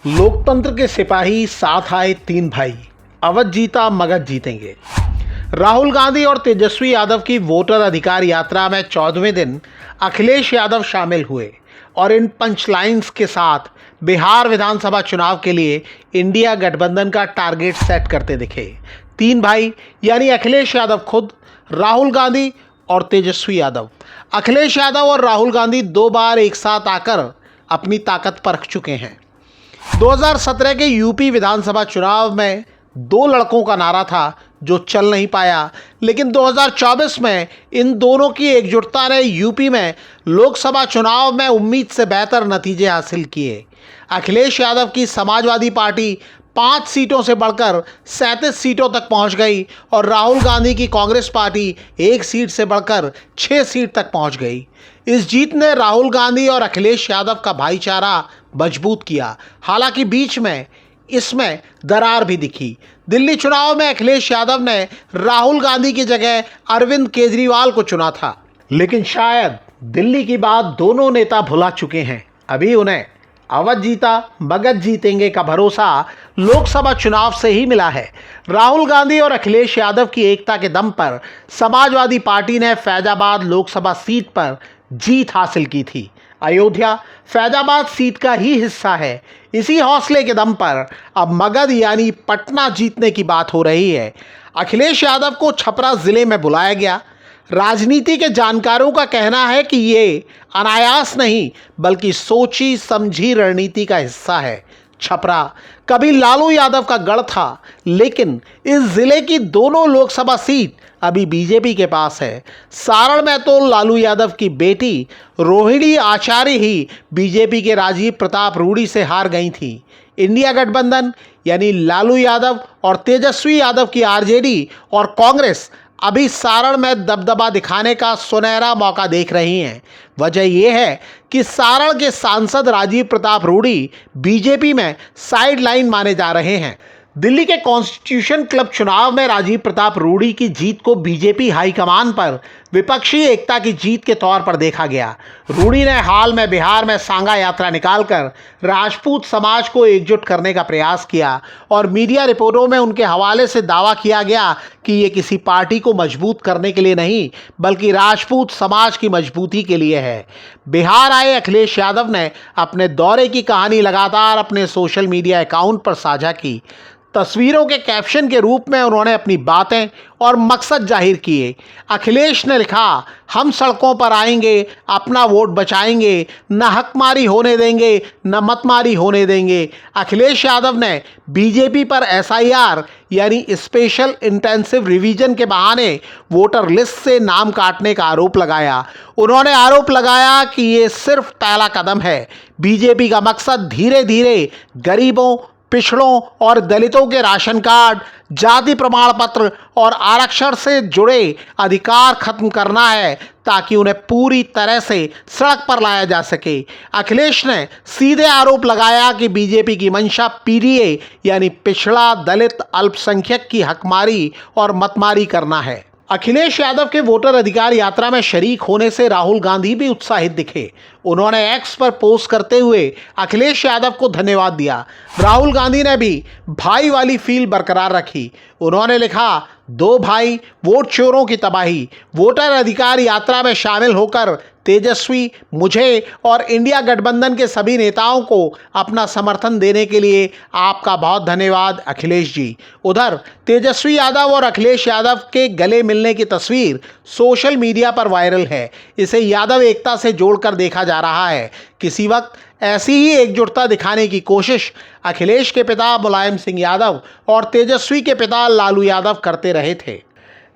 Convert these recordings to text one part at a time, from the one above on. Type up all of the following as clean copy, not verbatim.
लोकतंत्र के सिपाही साथ आए तीन भाई, अवध जीता मगध जीतेंगे। राहुल गांधी और तेजस्वी यादव की वोटर अधिकार यात्रा में 14वें दिन अखिलेश यादव शामिल हुए और इन पंचलाइंस के साथ बिहार विधानसभा चुनाव के लिए इंडिया गठबंधन का टारगेट सेट करते दिखे। तीन भाई यानी अखिलेश यादव खुद, राहुल गांधी और तेजस्वी यादव। अखिलेश यादव और राहुल गांधी 2 बार एक साथ आकर अपनी ताकत परख चुके हैं। 2017 के यूपी विधानसभा चुनाव में 2 लड़कों का नारा था जो चल नहीं पाया, लेकिन 2024 में इन दोनों की एकजुटता ने यूपी में लोकसभा चुनाव में उम्मीद से बेहतर नतीजे हासिल किए। अखिलेश यादव की समाजवादी पार्टी 5 सीटों से बढ़कर 37 सीटों तक पहुंच गई और राहुल गांधी की कांग्रेस पार्टी 1 सीट से बढ़कर 6 सीट तक पहुंच गई। इस जीत ने राहुल गांधी और अखिलेश यादव का भाईचारा मजबूत किया। हालांकि बीच में इसमें दरार भी दिखी। दिल्ली चुनाव में अखिलेश यादव ने राहुल गांधी की जगह अरविंद केजरीवाल को चुना था, लेकिन शायद दिल्ली की बात दोनों नेता भुला चुके हैं। अभी उन्हें अवध जीता मगध जीतेंगे का भरोसा लोकसभा चुनाव से ही मिला है। राहुल गांधी और अखिलेश यादव की एकता के दम पर समाजवादी पार्टी ने फैजाबाद लोकसभा सीट पर जीत हासिल की थी। अयोध्या फैजाबाद सीट का ही हिस्सा है। इसी हौसले के दम पर अब मगध यानी पटना जीतने की बात हो रही है। अखिलेश यादव को छपरा जिले में बुलाया गया। राजनीति के जानकारों का कहना है कि ये अनायास नहीं बल्कि सोची समझी रणनीति का हिस्सा है। छपरा कभी लालू यादव का गढ़ था, लेकिन इस जिले की दोनों लोकसभा सीट अभी बीजेपी के पास है। सारण में तो लालू यादव की बेटी रोहिणी आचार्य ही बीजेपी के राजीव प्रताप रूडी से हार गई थी। इंडिया गठबंधन यानी लालू यादव और तेजस्वी यादव की आरजेडी और कांग्रेस अभी सारण में दबदबा दिखाने का सुनहरा मौका देख रही हैं। वजह यह है कि सारण के सांसद राजीव प्रताप रूडी बीजेपी में साइडलाइन माने जा रहे हैं। दिल्ली के कॉन्स्टिट्यूशन क्लब चुनाव में राजीव प्रताप रूडी की जीत को बीजेपी हाईकमान पर विपक्षी एकता की जीत के तौर पर देखा गया। रूडी ने हाल में बिहार में सांगा यात्रा निकालकर राजपूत समाज को एकजुट करने का प्रयास किया और मीडिया रिपोर्टों में उनके हवाले से दावा किया गया कि ये किसी पार्टी को मजबूत करने के लिए नहीं बल्कि राजपूत समाज की मजबूती के लिए है। बिहार आए अखिलेश यादव ने अपने दौरे की कहानी लगातार अपने सोशल मीडिया अकाउंट पर साझा की। तस्वीरों के कैप्शन के रूप में उन्होंने अपनी बातें और मकसद जाहिर किए। अखिलेश ने लिखा, हम सड़कों पर आएंगे, अपना वोट बचाएंगे, न हकमारी होने देंगे न मतमारी होने देंगे। अखिलेश यादव ने बीजेपी पर एसआईआर यानी स्पेशल इंटेंसिव रिवीजन के बहाने वोटर लिस्ट से नाम काटने का आरोप लगाया। उन्होंने आरोप लगाया कि ये सिर्फ पहला कदम है। बीजेपी का मकसद धीरे धीरे गरीबों, पिछड़ों और दलितों के राशन कार्ड, जाति प्रमाण पत्र और आरक्षण से जुड़े अधिकार खत्म करना है ताकि उन्हें पूरी तरह से सड़क पर लाया जा सके। अखिलेश ने सीधे आरोप लगाया कि बीजेपी की मंशा पीडीए यानी पिछड़ा, दलित, अल्पसंख्यक की हकमारी और मतमारी करना है। अखिलेश यादव के वोटर अधिकार यात्रा में शरीक होने से राहुल गांधी भी उत्साहित दिखे। उन्होंने एक्स पर पोस्ट करते हुए अखिलेश यादव को धन्यवाद दिया। राहुल गांधी ने भी भाई वाली फील बरकरार रखी। उन्होंने लिखा, 2 भाई वोट चोरों की तबाही। वोटर अधिकार यात्रा में शामिल होकर तेजस्वी, मुझे और इंडिया गठबंधन के सभी नेताओं को अपना समर्थन देने के लिए आपका बहुत धन्यवाद अखिलेश जी। उधर तेजस्वी यादव और अखिलेश यादव के गले मिलने की तस्वीर सोशल मीडिया पर वायरल है। इसे यादव एकता से जोड़कर देखा जा रहा है। किसी वक्त ऐसी ही एकजुटता दिखाने की कोशिश अखिलेश के पिता मुलायम सिंह यादव और तेजस्वी के पिता लालू यादव करते रहे थे।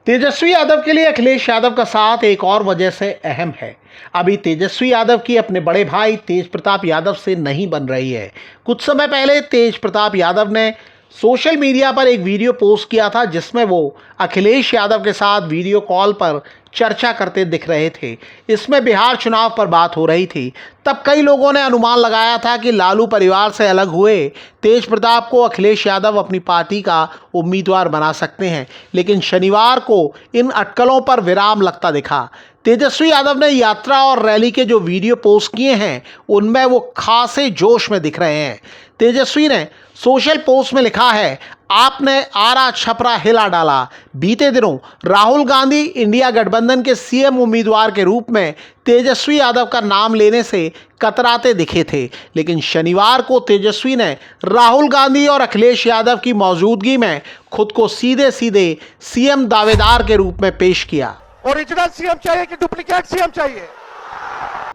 तेजस्वी यादव के लिए अखिलेश यादव का साथ एक और वजह से अहम है। अभी तेजस्वी यादव की अपने बड़े भाई तेज प्रताप यादव से नहीं बन रही है। कुछ समय पहले तेज प्रताप यादव ने सोशल मीडिया पर एक वीडियो पोस्ट किया था जिसमें वो अखिलेश यादव के साथ वीडियो कॉल पर चर्चा करते दिख रहे थे। इसमें बिहार चुनाव पर बात हो रही थी। तब कई लोगों ने अनुमान लगाया था कि लालू परिवार से अलग हुए तेज प्रताप को अखिलेश यादव अपनी पार्टी का उम्मीदवार बना सकते हैं, लेकिन शनिवार को इन अटकलों पर विराम लगता दिखा। तेजस्वी यादव ने यात्रा और रैली के जो वीडियो पोस्ट किए हैं उनमें वो खासे जोश में दिख रहे हैं। तेजस्वी ने सोशल पोस्ट में लिखा है, आपने आरा छपरा हिला डाला। बीते दिनों राहुल गांधी इंडिया गठबंधन के सीएम उम्मीदवार के रूप में तेजस्वी यादव का नाम लेने से कतराते दिखे थे, लेकिन शनिवार को तेजस्वी ने राहुल गांधी और अखिलेश यादव की मौजूदगी में खुद को सीधे सीधे सीएम दावेदार के रूप में पेश किया। ओरिजिनल सीएम चाहिए कि डुप्लीकेट सीएम चाहिए?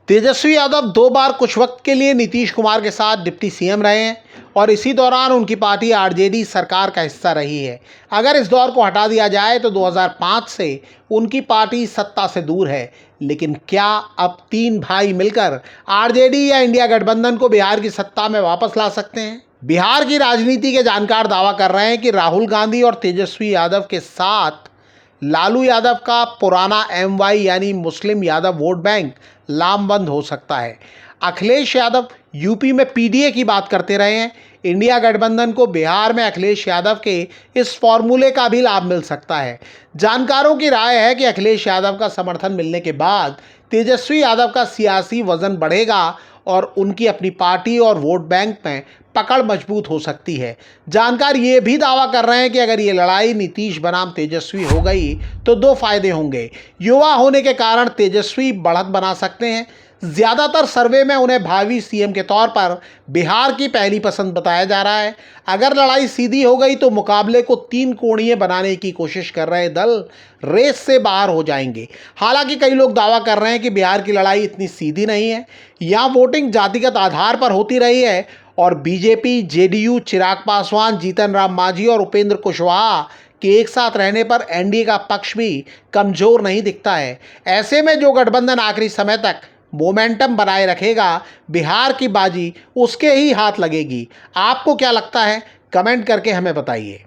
तेजस्वी यादव 2 बार कुछ वक्त के लिए नीतीश कुमार के साथ डिप्टी सीएम रहे हैं और इसी दौरान उनकी पार्टी आरजेडी सरकार का हिस्सा रही है। अगर इस दौर को हटा दिया जाए तो 2005 से उनकी पार्टी सत्ता से दूर है। लेकिन क्या अब 3 भाई मिलकर आरजेडी या इंडिया गठबंधन को बिहार की सत्ता में वापस ला सकते हैं? बिहार की राजनीति के जानकार दावा कर रहे हैं कि राहुल गांधी और तेजस्वी यादव के साथ लालू यादव का पुराना MY यानी मुस्लिम यादव वोट बैंक लामबंद हो सकता है। अखिलेश यादव यूपी में PDA की बात करते रहे हैं। इंडिया गठबंधन को बिहार में अखिलेश यादव के इस फॉर्मूले का भी लाभ मिल सकता है। जानकारों की राय है कि अखिलेश यादव का समर्थन मिलने के बाद तेजस्वी यादव का सियासी वजन बढ़ेगा और उनकी अपनी पार्टी और वोट बैंक में पकड़ मजबूत हो सकती है। जानकार ये भी दावा कर रहे हैं कि अगर ये लड़ाई नीतीश बनाम तेजस्वी हो गई तो 2 फायदे होंगे। युवा होने के कारण तेजस्वी बढ़त बना सकते हैं। ज़्यादातर सर्वे में उन्हें भावी सीएम के तौर पर बिहार की पहली पसंद बताया जा रहा है। अगर लड़ाई सीधी हो गई तो मुकाबले को 3 कोणीय बनाने की कोशिश कर रहे दल रेस से बाहर हो जाएंगे। हालांकि कई लोग दावा कर रहे हैं कि बिहार की लड़ाई इतनी सीधी नहीं है। यहाँ वोटिंग जातिगत आधार पर होती रही है और बीजेपी, जेडीयू, चिराग पासवान, जीतन राम मांझी और उपेंद्र कुशवाहा के एक साथ रहने पर एनडीए का पक्ष भी कमजोर नहीं दिखता है। ऐसे में जो गठबंधन आखिरी समय तक मोमेंटम बनाए रखेगा, बिहार की बाजी उसके ही हाथ लगेगी। आपको क्या लगता है? कमेंट करके हमें बताइए।